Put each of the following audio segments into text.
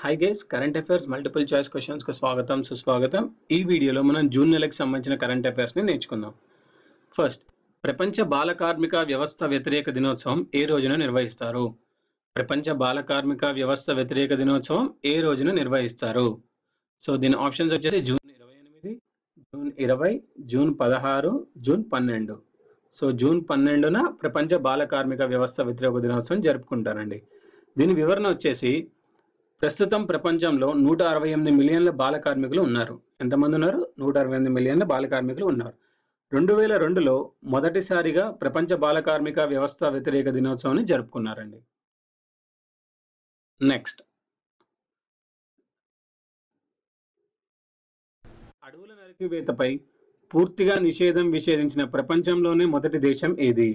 Hi guys, current affairs multiple choice questions కు స్వాగతం సుస్వాగతం. ఈ వీడియోలో మనం జూన్ నెలకు సంబంధించిన కరెంట్ అఫైర్స్ ని నేర్చుకుందాం. ఫస్ట్, ప్రపంచ బాల కార్మిక వ్యవస్థ వ్యతిరేక దినోత్సవం ఏ రోజున నిర్వహిస్తారు? ప్రపంచ బాల కార్మిక వ్యవస్థ వ్యతిరేక దినోత్సవం ఏ రోజున నిర్వహిస్తారు? సో దీని ఆప్షన్స్ వచ్చేసి June 28, June 20, June 16, June 12. So June 12న ప్రపంచ బాల కార్మిక వ్యవస్థ వ్యతిరేక దినోత్సవం జరుపుకుంటారండి. దీని వివరణ వచ్చేసి ప్రస్తుతం ప్రపంచంలో 168 మిలియన్ల బాల కార్మికులు ఉన్నారు. ఎంతమంది ఉన్నారు? 168 మిలియన్ల బాల కార్మికులు ఉన్నారు. 2002లో మొదటిసారిగా ప్రపంచ బాల కార్మిక వ్యవస్థ వ్యతిరేక దినోత్సవాన్ని జరుపుకున్నారండి. నెక్స్ట్, అడవుల నరికివేతపై పూర్తిగా నిషేధించిన ప్రపంచంలోనే మొదటి దేశం ఏది?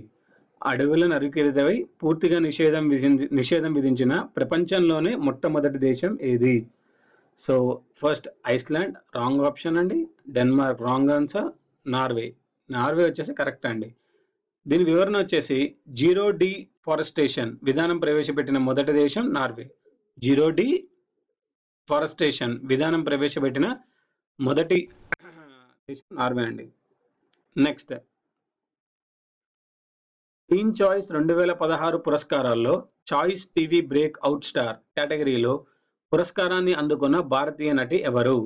అడవుల నరికివేతపై పూర్తిగా నిషేధం విధించిన ప్రపంచంలోనే మొట్టమొదటి దేశం ఏది? So first Iceland wrong option అండి. Denmark wrong answer. నార్వే వచ్చేసి కరెక్ట్ అండి. దీని వివరణ వచ్చేసి జీరో డిఫారెస్టేషన్ విధానం ప్రవేశపెట్టిన మొదటి దేశం నార్వే. జీరో డిఫారెస్టేషన్ విధానం ప్రవేశపెట్టిన మొదటి దేశం నార్వే అండి. నెక్స్ట్, టీన్ చాయిస్ 2016 పురస్కారాల్లో Choice TV breakout star కేటగిరీలో పురస్కారాన్ని అందుకున్న భారతీయ నటి ఎవరు?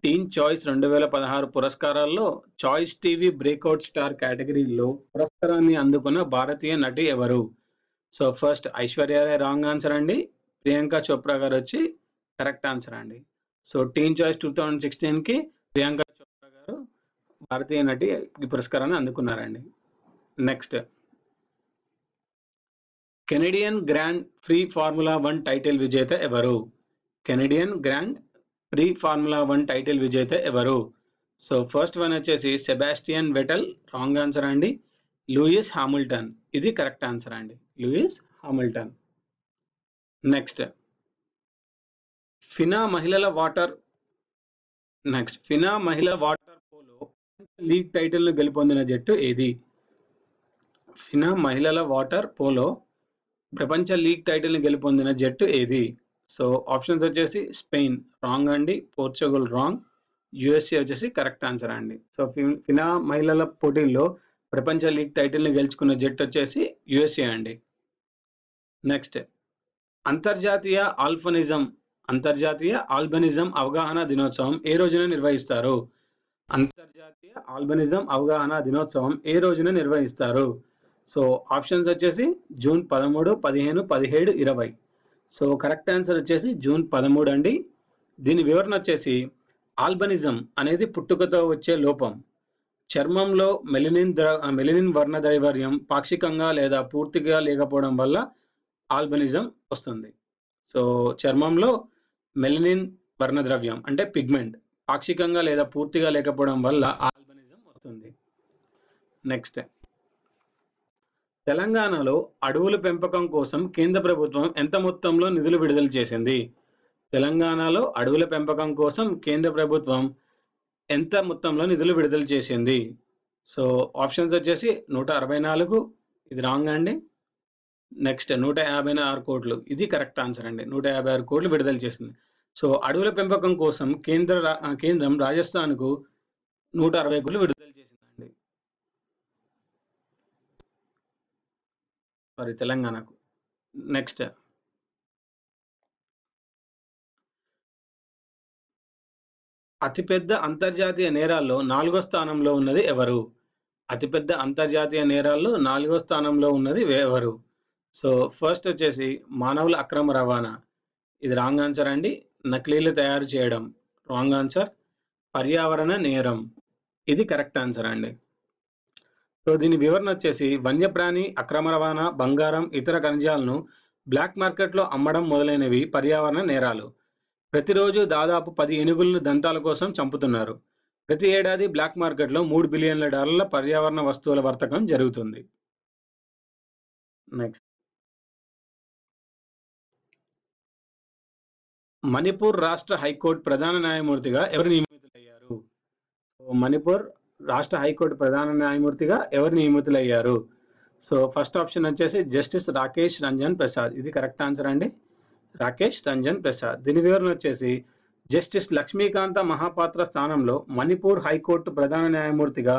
టీన్ చాయిస్ 2016 పురస్కారాల్లో చాయిస్ టీవీ బ్రేక్అవుట్ స్టార్ కేటగిరీలో పురస్కారాన్ని అందుకున్న భారతీయ నటి ఎవరు? So first Aishwarya Rai wrong answer అండి. ప్రియాంక చోప్రా గారు వచ్చి కరెక్ట్ ఆన్సర్ అండి. సో టీన్ చాయిస్ 2016కి ప్రియాంక చోప్రా గారు భారతీయ నటి ఈ పురస్కారాన్ని అందుకున్నారండి. Next, Canadian Grand Prix Formula 1 title విజేత ఎవరు? Canadian Grand Prix Formula 1 title విజేత ఎవరు? సో ఫస్ట్ వన్ వచ్చేసి సెబాస్టియన్ వెటల్ రాంగ్ ఆన్సర్ అండి. లూయిస్ హామిల్టన్ ఇది కరెక్ట్ ఆన్సర్ అండి. Lewis Hamilton. నెక్స్ట్, ఫినా మహిళల వాటర్ పోలో లీగ్ టైటిల్ ను గెలుపొందిన జట్టు ఏది? ఫినా మహిళల వాటర్ పోలో ప్రపంచ లీగ్ టైటిల్ ని గెలుపొందిన జట్టు ఏది? సో ఆప్షన్స్ వచ్చేసి స్పెయిన్ రాంగ్ అండి. Portugal wrong. యుఎస్ఏ వచ్చేసి కరెక్ట్ ఆన్సర్ అండి. సో ఫినా మహిళల పోటీల్లో ప్రపంచ లీగ్ టైటిల్ ని గెలుచుకున్న జట్టు వచ్చేసి యుఎస్ఏ అండి. నెక్స్ట్, అంతర్జాతీయ ఆల్బనిజం అవగాహన దినోత్సవం ఏ రోజున నిర్వహిస్తారు? అంతర్జాతీయ ఆల్బనిజం అవగాహన దినోత్సవం ఏ రోజున నిర్వహిస్తారు? సో ఆప్షన్స్ వచ్చేసి జూన్ 13, 15, 17, 20. సో కరెక్ట్ ఆన్సర్ వచ్చేసి జూన్ 13 అండి. దీని వివరణ వచ్చేసి ఆల్బనిజం అనేది పుట్టుకతో వచ్చే లోపం. చర్మంలో మెలనిన్ వర్ణ దైవర్యం పాక్షికంగా లేదా పూర్తిగా లేకపోవడం వల్ల ఆల్బనిజం వస్తుంది. సో చర్మంలో మెలనిన్ వర్ణద్రవ్యం అంటే పిగ్మెంట్ పాక్షికంగా లేదా పూర్తిగా లేకపోవడం వల్ల ఆల్బనిజం వస్తుంది. నెక్స్ట్, తెలంగాణలో అడవుల పెంపకం కోసం కేంద్ర ప్రభుత్వం ఎంత మొత్తంలో నిధులు విడుదల చేసింది? తెలంగాణలో అడవుల పెంపకం కోసం కేంద్ర ప్రభుత్వం ఎంత మొత్తంలో నిధులు విడుదల చేసింది? సో ఆప్షన్స్ వచ్చేసి 164 ఇది రాంగ్ అండి. నెక్స్ట్ 156 కోట్లు ఇది కరెక్ట్ ఆన్సర్ అండి. 156 కోట్లు విడుదల చేసింది. సో అడవుల పెంపకం కోసం కేంద్రం రాజస్థాన్కు 160 కోట్లు విడుదల చేసిందండి. తెలంగాణకు. నెక్స్ట్, అతిపెద్ద అంతర్జాతీయ నేరాల్లో 4వ స్థానంలో ఉన్నది ఎవరు? అతిపెద్ద అంతర్జాతీయ నేరాల్లో 4వ స్థానంలో ఉన్నది ఎవరు? సో ఫస్ట్ వచ్చేసి మానవుల అక్రమ రవాణా ఇది రాంగ్ ఆన్సర్ అండి. నకిలీలు తయారు చేయడం రాంగ్ ఆన్సర్. పర్యావరణ నేరం ఇది కరెక్ట్ ఆన్సర్ అండి. సో దీని వివరణ వచ్చేసి వన్యప్రాణి అక్రమ రవాణా, బంగారం, ఇతర ఖనిజాలను బ్లాక్ మార్కెట్లో అమ్మడం మొదలైనవి పర్యావరణ నేరాలు. ప్రతిరోజు దాదాపు 10 ఏనుగులను దంతాల కోసం చంపుతున్నారు. ప్రతి ఏడాది బ్లాక్ మార్కెట్లో $3 బిలియన్ల పర్యావరణ వస్తువుల వర్తకం జరుగుతుంది. నెక్స్ట్, మణిపూర్ రాష్ట్ర హైకోర్టు ప్రధాన న్యాయమూర్తిగా ఎవరు నియమితులయ్యారు? మణిపూర్ రాష్ట్ర హైకోర్టు ప్రధాన న్యాయమూర్తిగా ఎవరు నియమితులయ్యారు? సో ఫస్ట్ ఆప్షన్ వచ్చేసి జస్టిస్ రాకేష్ రంజన్ ప్రసాద్ ఇది కరెక్ట్ ఆన్సర్ అండి. రాకేష్ రంజన్ ప్రసాద్. దీని వివరణ వచ్చేసి జస్టిస్ లక్ష్మీకాంత మహాపాత్ర స్థానంలో మణిపూర్ హైకోర్టు ప్రధాన న్యాయమూర్తిగా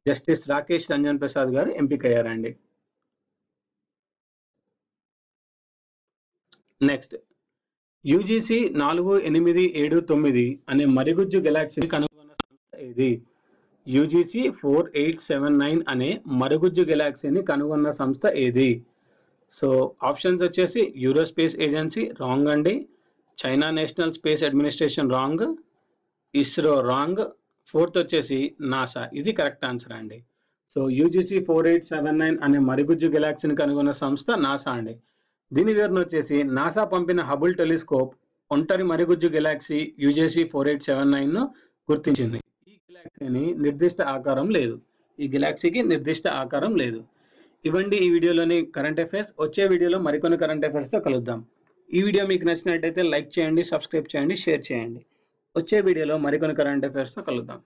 జస్టిస్ రాకేష్ రంజన్ ప్రసాద్ గారు ఎంపికయ్యారండి. నెక్స్ట్, యూజీసీ 4879 అనే మరుగుజ్జు గెలాక్సీని కనుగొన్న సంస్థ ఏది? యూజీసీ 4879 అనే మరుగుజ్జు గెలాక్సీని కనుగొన్న సంస్థ ఏది? సో ఆప్షన్స్ వచ్చేసి యూరోస్పేస్ ఏజెన్సీ రాంగ్ అండి, China national space administration wrong, ISRO wrong, fourth వచ్చేసి నాసా. ఇది కరెక్ట్ ఆన్సర్ అండి. సో యూజీసీ 4879 అనే మరుగుజ్జు గెలాక్సీని కనుగొన్న సంస్థ నాసా అండి. దీని వివరణ వచ్చేసి నాసా పంపిన హబుల్ టెలిస్కోప్ ఒంటరి మరుగుజ్జు గెలాక్సీ యూజీసీ 4879ను గుర్తించింది. ఈ గెలాక్సీకి నిర్దిష్ట ఆకారం లేదు. ఇవ్వండి ఈ వీడియోలోని కరెంట్ అఫైర్స్. వచ్చే వీడియోలో మరికొన్ని కరెంట్ అఫైర్స్తో కలుద్దాం. ఈ వీడియో మీకు నచ్చినట్టయితే లైక్ చేయండి, సబ్స్క్రైబ్ చేయండి, షేర్ చేయండి. వచ్చే వీడియోలో మరికొన్ని కరెంట్ అఫైర్స్తో కలుద్దాం.